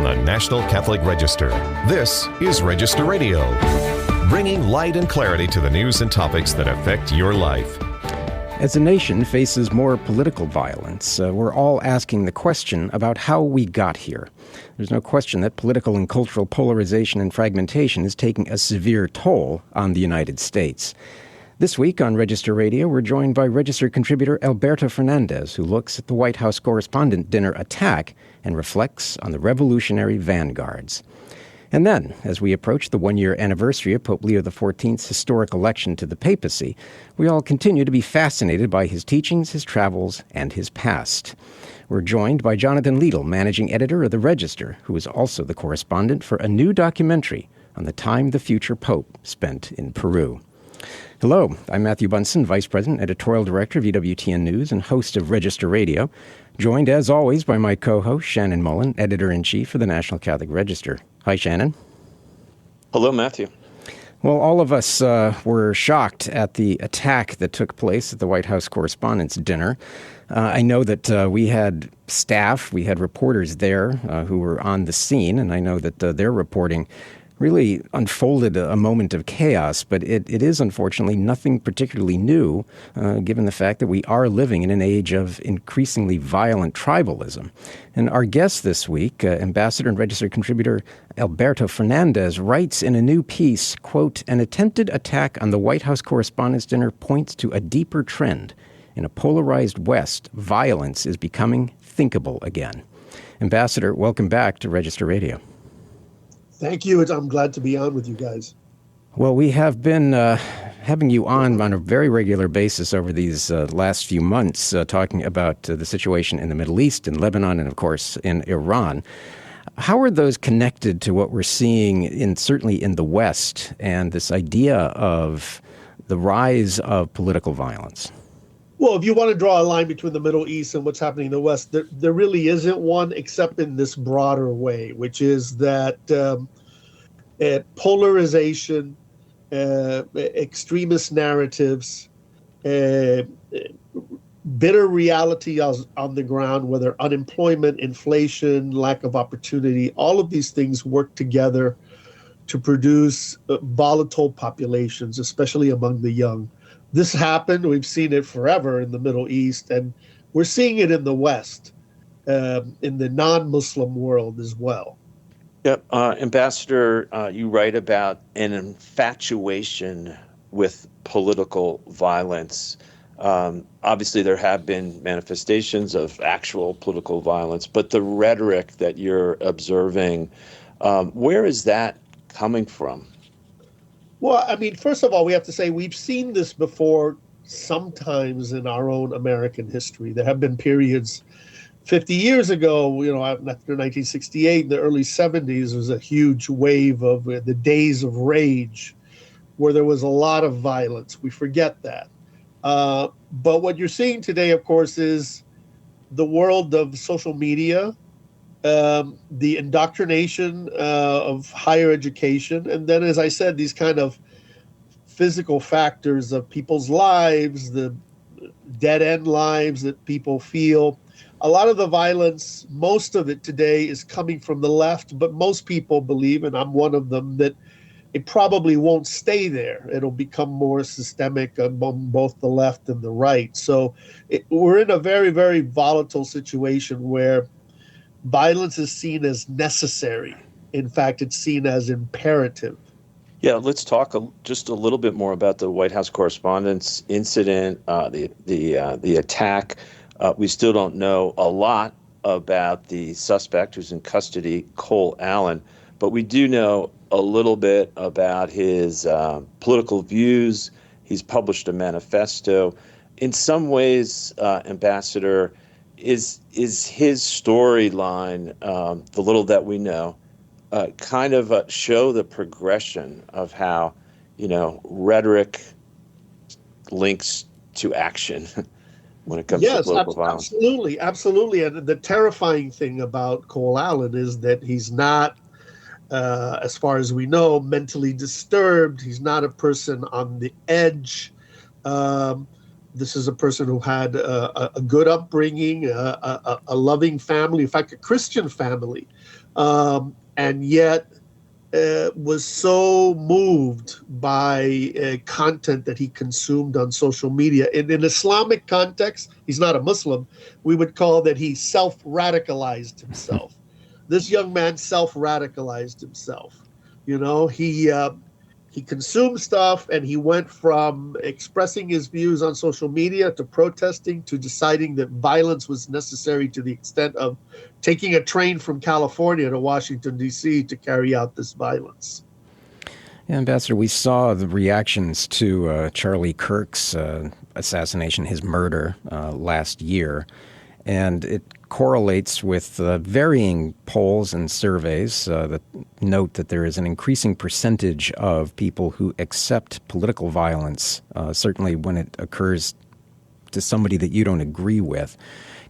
from the National Catholic Register. This is Register Radio, bringing light and clarity to the news and topics that affect your life. As the nation faces more political violence, we're all asking the question about how we got here. There's no question that political and cultural polarization and fragmentation is taking a severe toll on the United States. This week on Register Radio, we're joined by Register contributor Alberto Fernandez, who looks at the White House Correspondent Dinner attack and reflects on the revolutionary Vanguards. And then, as we approach the one-year anniversary of Pope Leo XIV's historic election to the papacy, we all continue to be fascinated by his teachings, his travels, and his past. We're joined by Jonathan Liedl, managing editor of The Register, who is also the correspondent for a new documentary on the time the future Pope spent in Peru. Hello, I'm Matthew Bunson, Vice President, Editorial Director of EWTN News and host of Register Radio, joined as always by my co-host Shannon Mullen, Editor-in-Chief for the National Catholic Register. Hi, Shannon. Hello, Matthew. Well, all of us were shocked at the attack that took place at the White House Correspondents' Dinner. I know that we had staff, we had reporters there who were on the scene, and I know that their reporting really unfolded a moment of chaos, but it is unfortunately nothing particularly new, given the fact that we are living in an age of increasingly violent tribalism. And our guest this week, Ambassador and Register contributor Alberto Fernandez, writes in a new piece, quote, "An attempted attack on the White House Correspondents' Dinner points to a deeper trend. In a polarized West, violence is becoming thinkable again." Ambassador, welcome back to Register Radio. Thank you. I'm glad to be on with you guys. Well, we have been having you on a very regular basis over these last few months, talking about the situation in the Middle East, in Lebanon, and of course in Iran. How are those connected to what we're seeing certainly in the West and this idea of the rise of political violence? Well, if you want to draw a line between the Middle East and what's happening in the West, there really isn't one except in this broader way, which is that polarization, extremist narratives, bitter reality on the ground, whether unemployment, inflation, lack of opportunity, all of these things work together to produce volatile populations, especially among the young. This happened, we've seen it forever in the Middle East, and we're seeing it in the West, in the non-Muslim world as well. Yep. Ambassador, you write about an infatuation with political violence. Obviously, there have been manifestations of actual political violence, but the rhetoric that you're observing, where is that coming from? Well, I mean, first of all, we have to say we've seen this before sometimes in our own American history. There have been periods 50 years ago, after 1968, in the early 70s, there was a huge wave of the days of rage where there was a lot of violence. We forget that. But what you're seeing today, of course, is the world of social media, the indoctrination of higher education, and then, as I said, these kind of physical factors of people's lives, the dead-end lives that people feel. A lot of the violence, most of it today, is coming from the left, but most people believe, and I'm one of them, that it probably won't stay there. It'll become more systemic among both the left and the right. So we're in a very, very volatile situation where violence is seen as necessary. In fact, it's seen as imperative. Yeah, let's talk just a little bit more about the White House Correspondents' incident, the attack. We still don't know a lot about the suspect who's in custody, Cole Allen, but we do know a little bit about his political views. He's published a manifesto. In some ways, Ambassador, is his storyline, the little that we know, kind of show the progression of how, rhetoric links to action when it comes to political violence? Yes, absolutely. And the terrifying thing about Cole Allen is that he's not, as far as we know, mentally disturbed. He's not a person on the edge. This is a person who had a good upbringing, a loving family, in fact, a Christian family. and yet was so moved by content that he consumed on social media. In an Islamic context, he's not a Muslim, we would call that he self-radicalized himself. This young man self-radicalized himself. You know, he consumed stuff, and he went from expressing his views on social media to protesting to deciding that violence was necessary to the extent of taking a train from California to Washington, D.C. to carry out this violence. Yeah, Ambassador, we saw the reactions to Charlie Kirk's assassination, his murder last year, and it correlates with varying polls and surveys that note that there is an increasing percentage of people who accept political violence, certainly when it occurs to somebody that you don't agree with.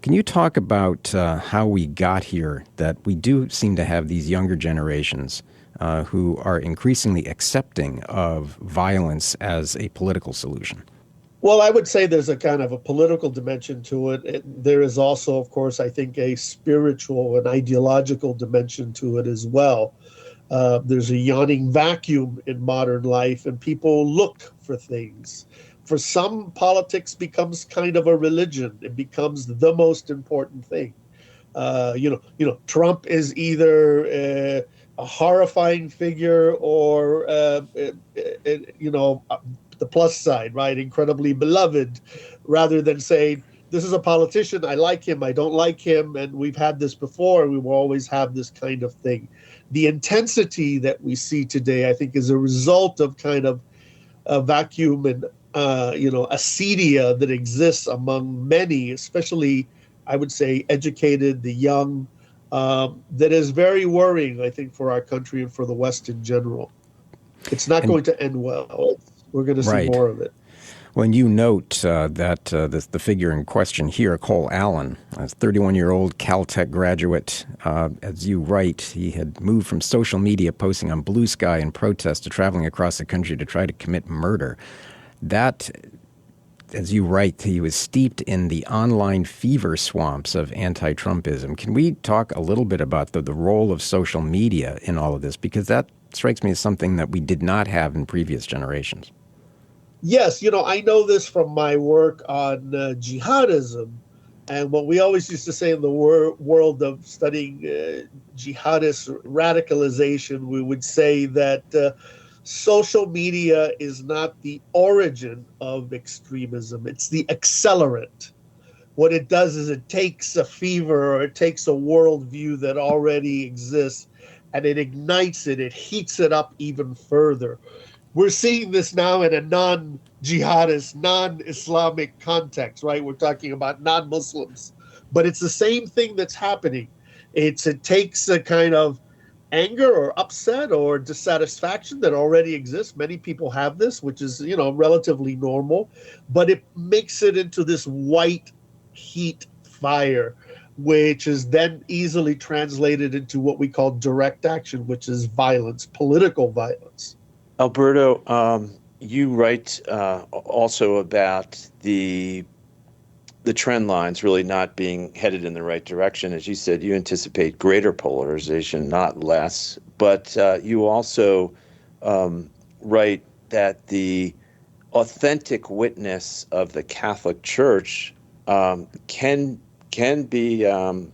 Can you talk about how we got here, that we do seem to have these younger generations who are increasingly accepting of violence as a political solution? Well, I would say there's a kind of a political dimension to it. There is also, of course, I think a spiritual and ideological dimension to it as well. There's a yawning vacuum in modern life, and people look for things. For some, politics becomes kind of a religion. It becomes the most important thing. Trump is either a horrifying figure or, the plus side, right? Incredibly beloved, rather than saying, this is a politician, I like him, I don't like him, and we've had this before, we will always have this kind of thing. The intensity that we see today, I think, is a result of kind of a vacuum and, acedia that exists among many, especially, I would say, educated, the young, that is very worrying, I think, for our country and for the West in general. It's not going to end well. We're going to see more of it. When you note that the figure in question here, Cole Allen, a 31-year-old Caltech graduate, as you write, he had moved from social media posting on Blue Sky in protest to traveling across the country to try to commit murder. That, as you write, he was steeped in the online fever swamps of anti-Trumpism. Can we talk a little bit about the role of social media in all of this? Because that strikes me as something that we did not have in previous generations. Yes, I know this from my work on jihadism. And what we always used to say in the world of studying jihadist radicalization, we would say that social media is not the origin of extremism. It's the accelerant. What it does is it takes a fever, or it takes a worldview that already exists, and it ignites it, it heats it up even further. We're seeing this now in a non-jihadist, non-Islamic context, right? We're talking about non-Muslims. But it's the same thing that's happening. It takes a kind of anger or upset or dissatisfaction that already exists. Many people have this, which is, relatively normal. But it makes it into this white heat fire, which is then easily translated into what we call direct action, which is violence, political violence. Alberto, you write also about the trend lines really not being headed in the right direction. As you said, you anticipate greater polarization, not less. But you also write that the authentic witness of the Catholic Church can be a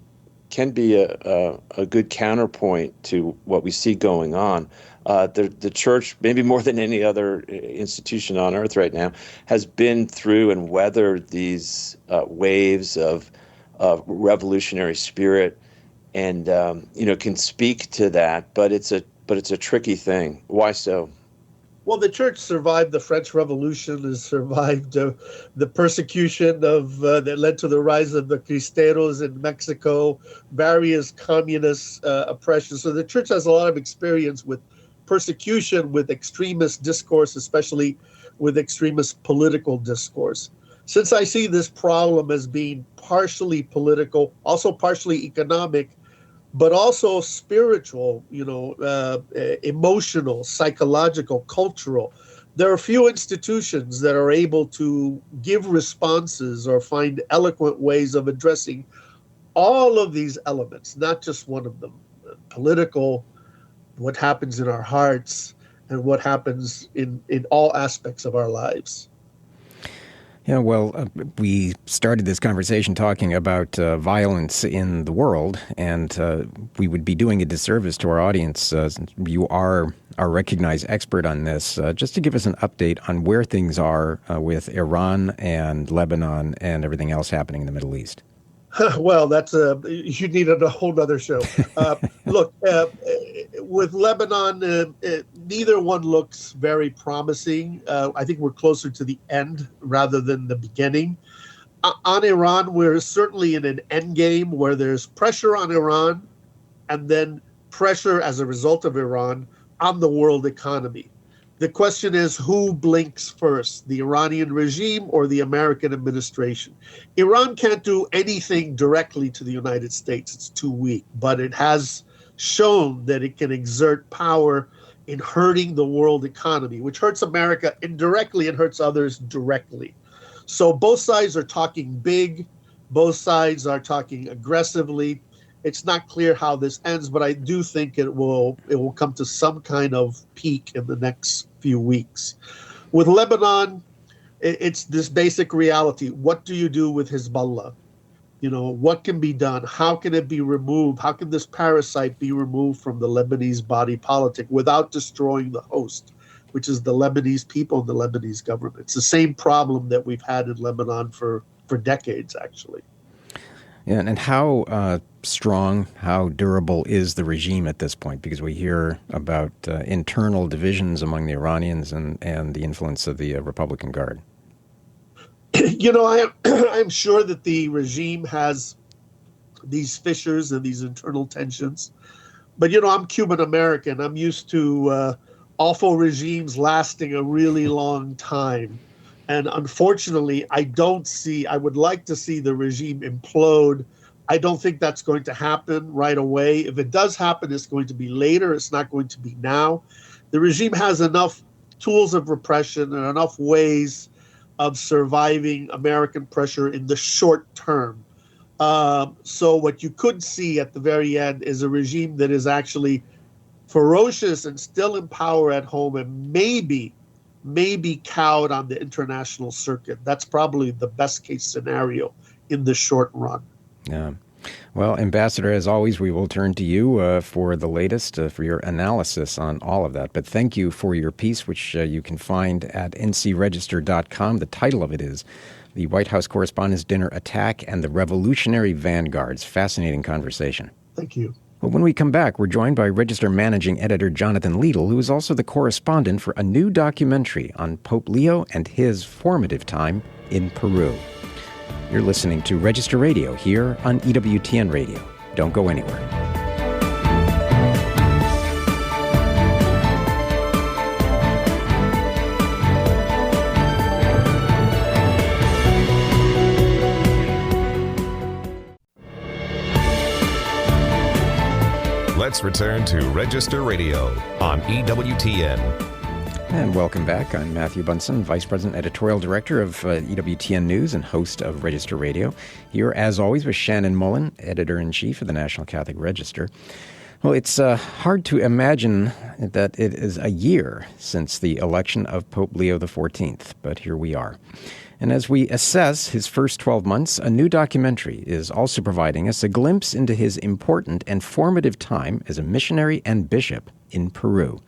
good counterpoint to what we see going on. The church, maybe more than any other institution on earth right now, has been through and weathered these waves of revolutionary spirit, and can speak to that. But it's a tricky thing. Why so? Well, the church survived the French Revolution, has survived the persecution that led to the rise of the Cristeros in Mexico, various communist oppressions. So the church has a lot of experience with persecution, with extremist discourse, especially with extremist political discourse. Since I see this problem as being partially political, also partially economic, but also spiritual, emotional, psychological, cultural, there are few institutions that are able to give responses or find eloquent ways of addressing all of these elements, not just one of them. political, what happens in our hearts, and what happens in all aspects of our lives. Yeah, well, we started this conversation talking about violence in the world, and we would be doing a disservice to our audience. Since you are our recognized expert on this, just to give us an update on where things are with Iran and Lebanon and everything else happening in the Middle East. Well, you need a whole other show. Look, with Lebanon, neither one looks very promising. I think we're closer to the end rather than the beginning. On Iran, we're certainly in an end game where there's pressure on Iran and then pressure as a result of Iran on the world economy. The question is, who blinks first, the Iranian regime or the American administration? Iran can't do anything directly to the United States. It's too weak, but it has shown that it can exert power in hurting the world economy, which hurts America indirectly and hurts others directly. So both sides are talking big. Both sides are talking aggressively. It's not clear how this ends, but I do think it will come to some kind of peak in the next few weeks. With Lebanon, it's this basic reality. What do you do with Hezbollah? What can be done? How can it be removed? How can this parasite be removed from the Lebanese body politic without destroying the host, which is the Lebanese people and the Lebanese government? It's the same problem that we've had in Lebanon for decades, actually. Yeah, and how strong, how durable is the regime at this point? Because we hear about internal divisions among the Iranians and the influence of the Republican Guard. I'm sure that the regime has these fissures and these internal tensions. But, I'm Cuban American. I'm used to awful regimes lasting a really long time. And unfortunately, I would like to see the regime implode. I don't think that's going to happen right away. If it does happen, it's going to be later. It's not going to be now. The regime has enough tools of repression and enough ways of surviving American pressure in the short term. So what you could see at the very end is a regime that is actually ferocious and still in power at home and maybe cowed on the international circuit. That's probably the best case scenario in the short run. Yeah. Well, Ambassador, as always, we will turn to you for the latest, for your analysis on all of that. But thank you for your piece, which you can find at ncregister.com. The title of it is The White House Correspondent Dinner Attack and the Revolutionary Vanguards. Fascinating conversation. Thank you. Well, when we come back, we're joined by Register Managing Editor Jonathan Liedl, who is also the correspondent for a new documentary on Pope Leo and his formative time in Peru. You're listening to Register Radio here on EWTN Radio. Don't go anywhere. Let's return to Register Radio on EWTN. And welcome back. I'm Matthew Bunson, Vice President, Editorial Director of EWTN News and host of Register Radio. Here, as always, with Shannon Mullen, Editor-in-Chief of the National Catholic Register. Well, it's hard to imagine that it is a year since the election of Pope Leo XIV, but here we are. And as we assess his first 12 months, a new documentary is also providing us a glimpse into his important and formative time as a missionary and bishop in Peru.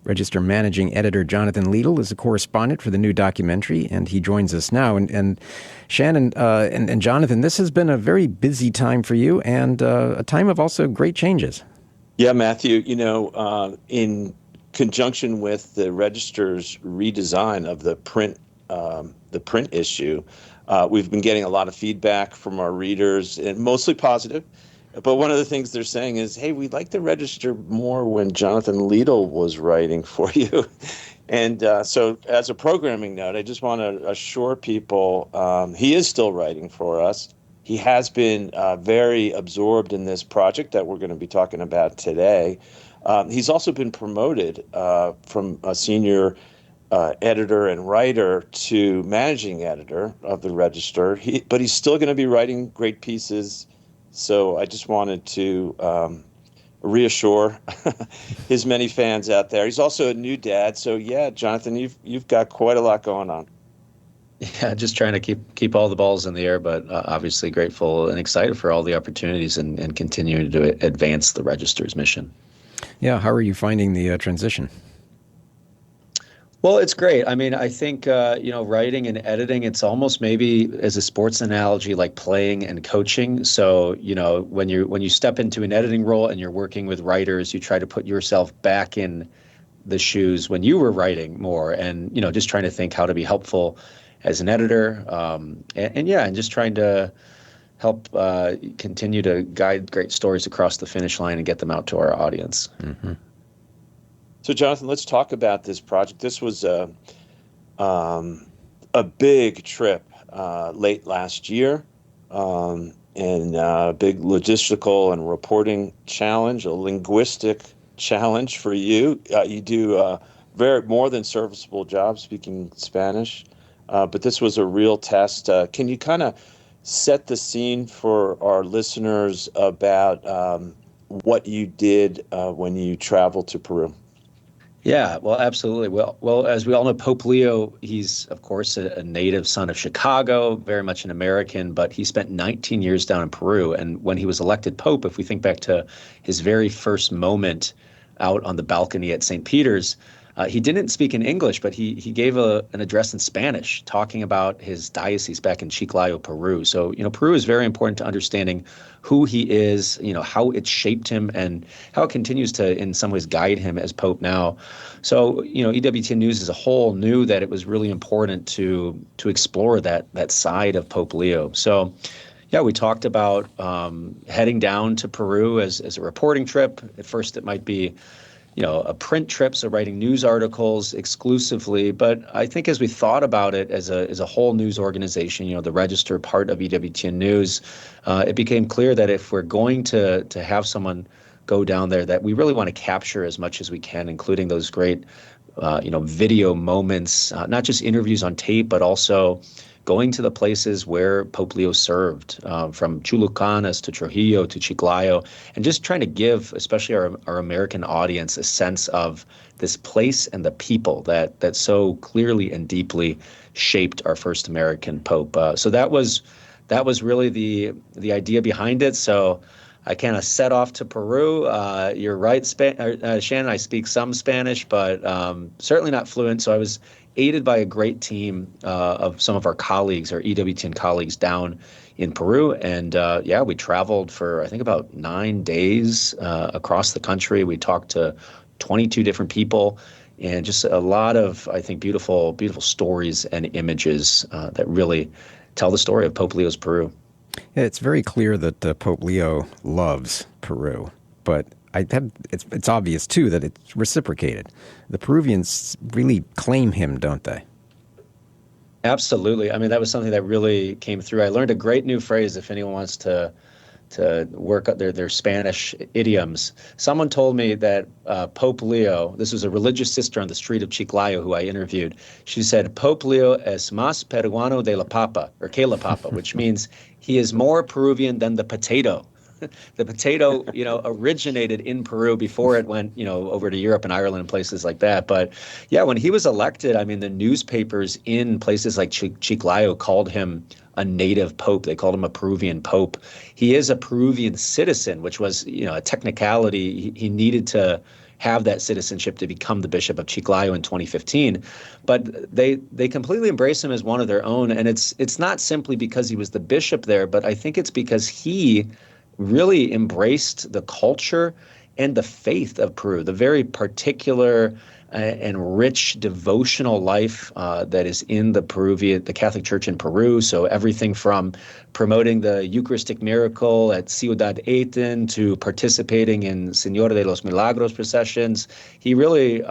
Register Managing Editor Jonathan Liedl is a correspondent for the new documentary, and he joins us now. And Shannon and Jonathan, this has been a very busy time for you and a time of also great changes. Yeah, Matthew, in conjunction with the Register's redesign of the print issue, we've been getting a lot of feedback from our readers, and mostly positive. But one of the things they're saying is, hey, we'd like the Register more when Jonathan Liedl was writing for you. And so as a programming note, I just want to assure people he is still writing for us. He has been very absorbed in this project that we're going to be talking about today. He's also been promoted from a senior editor and writer to managing editor of the Register. But he's still going to be writing great pieces. So I just wanted to reassure his many fans out there. He's also a new dad, so yeah, Jonathan, you've got quite a lot going on. Yeah, just trying to keep all the balls in the air, but obviously grateful and excited for all the opportunities and continuing to advance the Register's mission. Yeah, how are you finding the transition? Well, it's great. I mean, I think, writing and editing, it's almost maybe as a sports analogy, like playing and coaching. So, when you step into an editing role and you're working with writers, you try to put yourself back in the shoes when you were writing more and, just trying to think how to be helpful as an editor. And just trying to help continue to guide great stories across the finish line and get them out to our audience. Mm-hmm. So, Jonathan, let's talk about this project. This was a big trip late last year, and a big logistical and reporting challenge, a linguistic challenge for you. You do a more than serviceable job speaking Spanish, but this was a real test. Can you kind of set the scene for our listeners about what you did when you traveled to Peru? Yeah, well, absolutely. Well, as we all know, Pope Leo, he's, of course, a native son of Chicago, very much an American, but he spent 19 years down in Peru. And when he was elected Pope, if we think back to his very first moment out on the balcony at St. Peter's, he didn't speak in English, but he gave an address in Spanish talking about his diocese back in Chiclayo, Peru. So, Peru is very important to understanding who he is, how it shaped him and how it continues to, in some ways, guide him as Pope now. So, EWTN News as a whole knew that it was really important to explore that side of Pope Leo. So, yeah, we talked about heading down to Peru as a reporting trip. At first, it might be a print trip, so writing news articles exclusively. But I think as we thought about it as a whole news organization, the Register part of EWTN News, it became clear that if we're going to have someone go down there, that we really want to capture as much as we can, including those great, video moments, not just interviews on tape, but also going to the places where Pope Leo served, from Chulucanas to Trujillo to Chiclayo, and just trying to give, especially our American audience, a sense of this place and the people that so clearly and deeply shaped our first American Pope. So that was really the idea behind it. So I kind of set off to Peru. You're right, Shannon, I speak some Spanish, but certainly not fluent. So I was aided by a great team of some of our colleagues, our EWTN colleagues down in Peru. And we traveled for, I think, about 9 days across the country. We talked to 22 different people and just a lot of, I think, beautiful, beautiful stories and images that really tell the story of Pope Leo's Peru. Yeah, it's very clear that Pope Leo loves Peru, but it's obvious, too, that it's reciprocated. The Peruvians really claim him, don't they? Absolutely. I mean, that was something that really came through. I learned a great new phrase if anyone wants to work up their Spanish idioms. Someone told me that Pope Leo, this was a religious sister on the street of Chiclayo who I interviewed. She said, Pope Leo es más peruano de la papa, or que la papa, which means he is more Peruvian than the potato. The potato, originated in Peru before it went, over to Europe and Ireland and places like that. But yeah, when he was elected, I mean, the newspapers in places like Chiclayo called him a native pope. They called him a Peruvian pope. He is a Peruvian citizen, which was, a technicality. He needed to have that citizenship to become the Bishop of Chiclayo in 2015. But they completely embrace him as one of their own. And it's not simply because he was the bishop there, but I think it's because he really embraced the culture and the faith of Peru, the very particular and rich devotional life that is in the Catholic Church in Peru. So everything from promoting the Eucharistic miracle at Ciudad Aten to participating in Señora de los Milagros processions. He really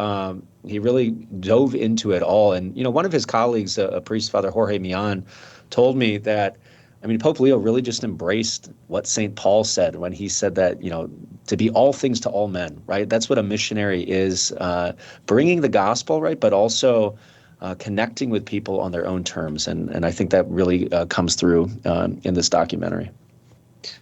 dove into it all. And, one of his colleagues, a priest, Father Jorge Millan, told me that, Pope Leo really just embraced what St. Paul said when he said that, to be all things to all men, right? That's what a missionary is, bringing the gospel, right? But also connecting with people on their own terms. And I think that really comes through in this documentary.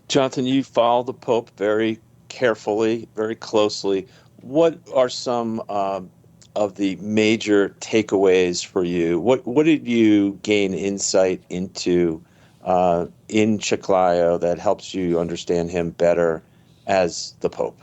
Jonathan, you follow the Pope very carefully, very closely. What are some of the major takeaways for you? What did you gain insight into in Chiclayo that helps you understand him better as the Pope?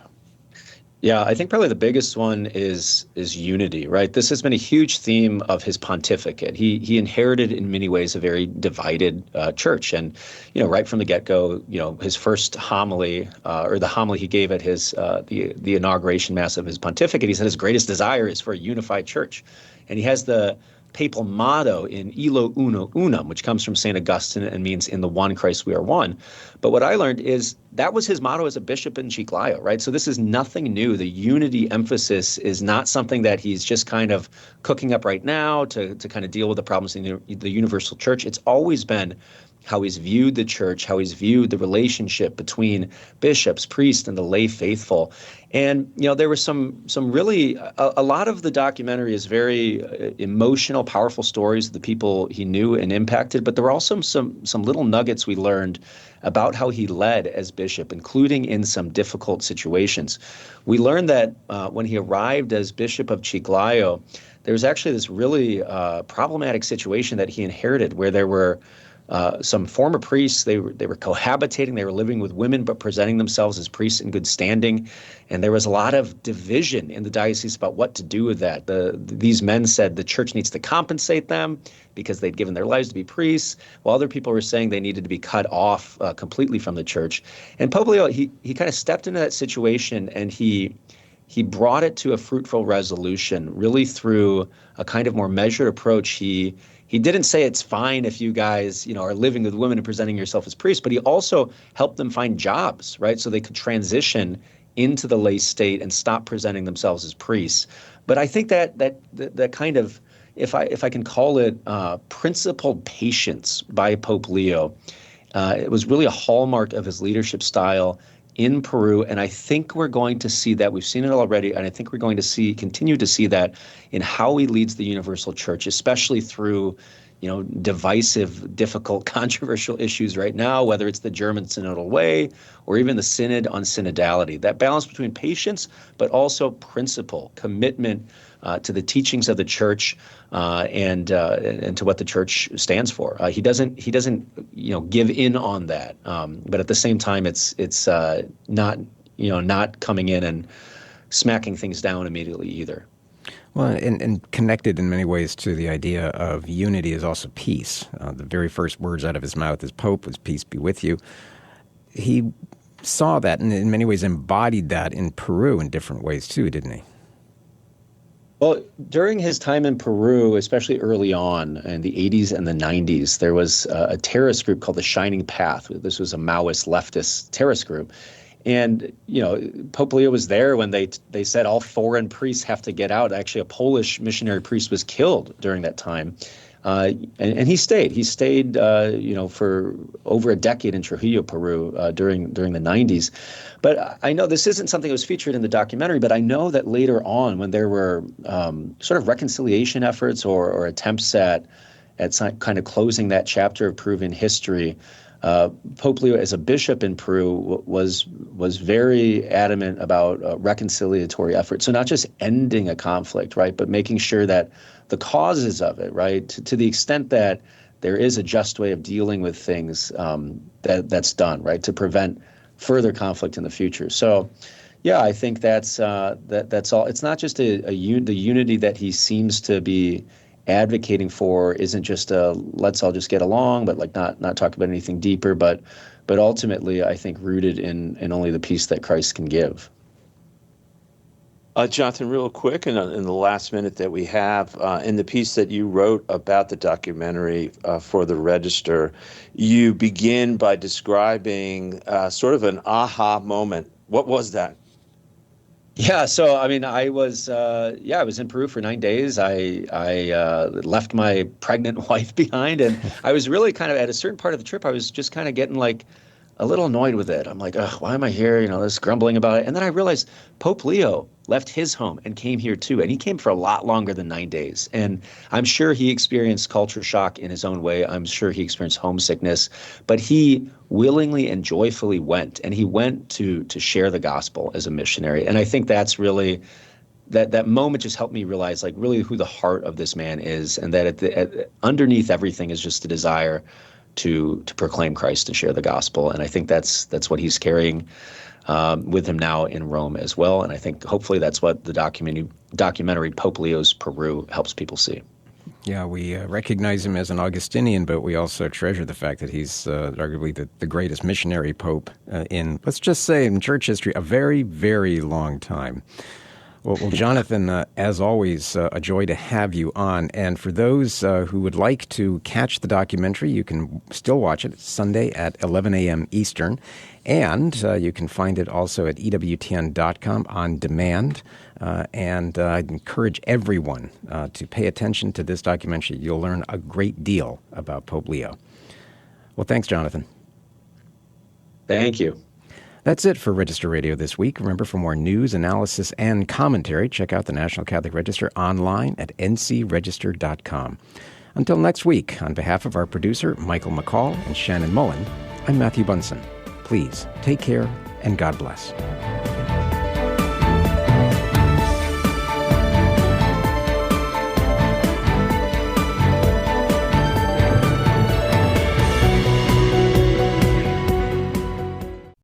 Yeah, I think probably the biggest one is unity, right? This has been a huge theme of his pontificate. He inherited in many ways a very divided church, and right from the get-go, his first homily or the homily he gave at his the inauguration mass of his pontificate, he said his greatest desire is for a unified church, and he has the papal motto in Illo Uno Unum, which comes from St. Augustine and means in the one Christ we are one. But what I learned is that was his motto as a bishop in Chiclayo, right? So this is nothing new. The unity emphasis is not something that he's just kind of cooking up right now to kind of deal with the problems in the universal church. It's always been how he's viewed the church, how he's viewed the relationship between bishops, priests, and the lay faithful. And, there was some really, a lot of the documentary is very emotional, powerful stories of the people he knew and impacted, but there were also some little nuggets we learned about how he led as bishop, including in some difficult situations. We learned that when he arrived as Bishop of Chiclayo, there was actually this really problematic situation that he inherited where there were some former priests. They were cohabitating. They were living with women, but presenting themselves as priests in good standing. And there was a lot of division in the diocese about what to do with that. These men said the church needs to compensate them because they'd given their lives to be priests, while other people were saying they needed to be cut off completely from the church. And Pope Leo, he kind of stepped into that situation, and he brought it to a fruitful resolution, really through a kind of more measured approach. He didn't say it's fine if you guys, are living with women and presenting yourself as priests, but he also helped them find jobs, right? So they could transition into the lay state and stop presenting themselves as priests. But I think that kind of, if I can call it principled patience by Pope Leo, it was really a hallmark of his leadership style in Peru, and I think we're going to see that. We've seen it already, and I think we're going to continue to see that in how he leads the universal church, especially through, divisive, difficult, controversial issues right now, whether it's the German synodal way or even the synod on synodality. That balance between patience, but also principle, commitment to the teachings of the church and to what the church stands for. He doesn't give in on that, but at the same time, it's not coming in and smacking things down immediately either. Well, and connected in many ways to the idea of unity is also peace. The very first words out of his mouth as Pope was "Peace be with you." He saw that and in many ways embodied that in Peru in different ways too, didn't he? Well, during his time in Peru, especially early on in the 80s and the 90s, there was a terrorist group called the Shining Path. This was a Maoist leftist terrorist group. And, Pope Leo was there when they said all foreign priests have to get out. Actually, a Polish missionary priest was killed during that time. And he stayed. He stayed, for over a decade in Trujillo, Peru, during the 90s. But I know this isn't something that was featured in the documentary, but I know that later on, when there were sort of reconciliation efforts or attempts at kind of closing that chapter of Peruvian history, Pope Leo, as a bishop in Peru, was very adamant about reconciliatory efforts. So not just ending a conflict, right, but making sure that the causes of it, right, to the extent that there is a just way of dealing with things, that's done, right, to prevent further conflict in the future. So, yeah, I think that's all. It's not just the unity that he seems to be advocating for isn't just let's all just get along, but like not talk about anything deeper, but ultimately I think rooted in only the peace that Christ can give. Jonathan, real quick, in the last minute that we have, in the piece that you wrote about the documentary for the Register, you begin by describing sort of an aha moment. What was that? Yeah, so I mean, I was in Peru for 9 days. I left my pregnant wife behind, and I was really kind of at a certain part of the trip. I was just kind of getting like a little annoyed with it. I'm like, ugh, why am I here? This grumbling about it. And then I realized Pope Leo left his home and came here too, and he came for a lot longer than 9 days. And I'm sure he experienced culture shock in his own way. I'm sure he experienced homesickness, but he willingly and joyfully went, and he went to share the gospel as a missionary. And I think that's really that moment just helped me realize like really who the heart of this man is, and that underneath everything is just the desire to proclaim Christ and share the gospel. And I think that's what he's carrying with him now in Rome as well. And I think hopefully that's what the documentary Pope Leo's Peru helps people see. Yeah, we recognize him as an Augustinian, but we also treasure the fact that he's arguably the greatest missionary pope in, let's just say, in church history, a very, very long time. Well, Jonathan, as always, a joy to have you on. And for those who would like to catch the documentary, you can still watch it. It's Sunday at 11 a.m. Eastern. And you can find it also at EWTN.com on demand. And I'd encourage everyone to pay attention to this documentary. You'll learn a great deal about Pope Leo. Well, thanks, Jonathan. Thank you. That's it for Register Radio this week. Remember, for more news, analysis, and commentary, check out the National Catholic Register online at ncregister.com. Until next week, on behalf of our producer, Michael McCall and Shannon Mullen, I'm Matthew Bunson. Please take care and God bless.